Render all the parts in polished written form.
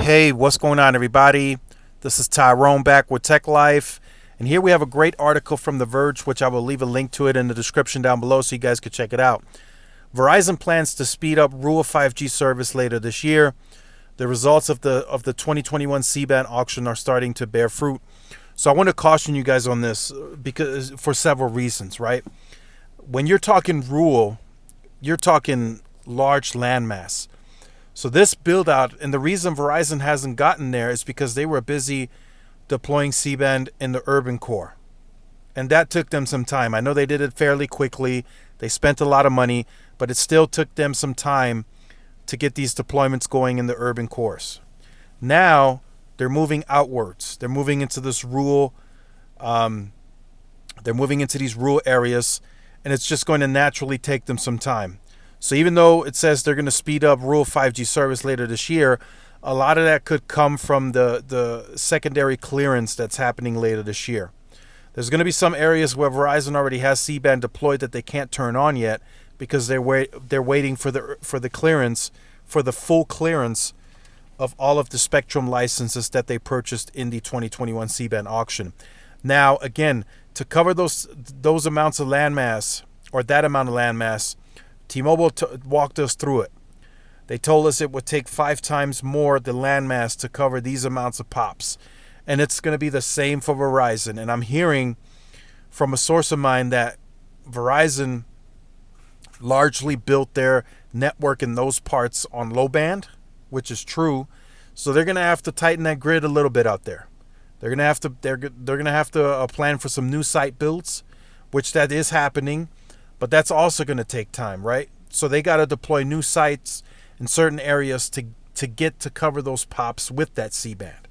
Hey, what's going on, everybody? This is Tyrone back with Tech Life. And here we have a great article from The Verge, which I will leave a link to it in the description down below so you guys could check it out. Verizon plans to speed up rural 5G service later this year. The results of the 2021 C-band auction are starting to bear fruit. So I want to caution you guys on this because for several reasons, right? When you're talking rural, you're talking large landmass. So this build out, and the reason Verizon hasn't gotten there is because they were busy deploying C-band in the urban core. And that took them some time. I know they did it fairly quickly. They spent a lot of money, but it still took them some time to get these deployments going in the urban cores. Now they're moving outwards. They're moving into this rural, they're moving into these rural areas, and it's just going to naturally take them some time. So even though it says they're going to speed up rural 5G service later this year, a lot of that could come from the secondary clearance that's happening later this year. There's going to be some areas where Verizon already has C-band deployed that they can't turn on yet because they're waiting for the clearance, for the full clearance of all of the spectrum licenses that they purchased in the 2021 C-band auction. Now, again, to cover those amounts of landmass, or that amount of landmass, T-Mobile walked us through it. They told us it would take 5 times more the landmass to cover these amounts of pops. And it's going to be the same for Verizon. And I'm hearing from a source of mine that Verizon largely built their network in those parts on low band, which is true. So they're going to have to tighten that grid a little bit out there. They're going to have to plan for some new site builds, which that is happening. But that's also going to take time, right? So they got to deploy new sites in certain areas to get to cover those pops with that C-band.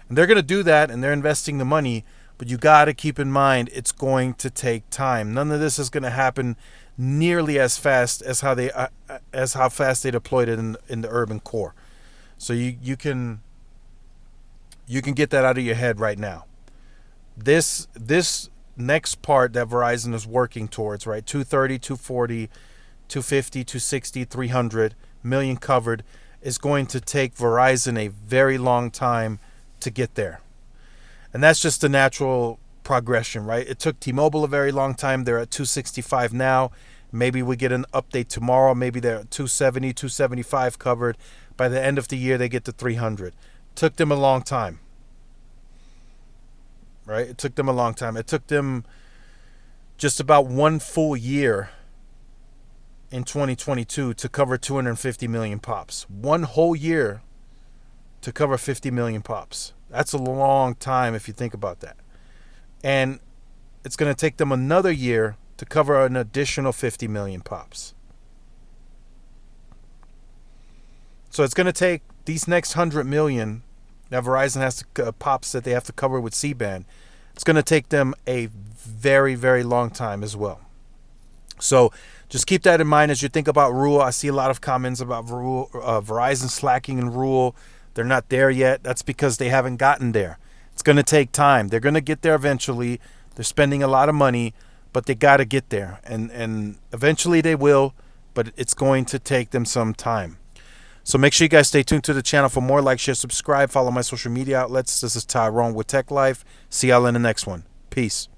And they're going to do that, and they're investing the money, but you got to keep in mind it's going to take time. None of this is going to happen nearly as fast as how fast they deployed it in the urban core. So you can get that out of your head right now. This next part that Verizon is working towards, right? 230, 240, 250, 260, 300 million covered is going to take Verizon a very long time to get there. And that's just the natural progression, right? It took T-Mobile a very long time. They're at 265 now. Maybe we get an update tomorrow. Maybe they're at 270, 275 covered. By the end of the year, they get to 300. Took them a long time. Right? It took them a long time. It took them just about 1 full year in 2022 to cover 250 million pops. 1 whole year to cover 50 million pops. That's a long time if you think about that. And it's going to take them another year to cover an additional 50 million pops. So it's going to take these next 100 million that Verizon has to pops that they have to cover with C-band. It's going to take them a very, very long time as well. So just keep that in mind as you think about rural. I see a lot of comments about rural, Verizon slacking in rural. They're not there yet. That's because they haven't gotten there. It's going to take time. They're going to get there eventually. They're spending a lot of money, but they got to get there. And eventually they will, but it's going to take them some time. So make sure you guys stay tuned to the channel for more. Like, share, subscribe, follow my social media outlets. This is Tyrone with Tech Life. See y'all in the next one. Peace.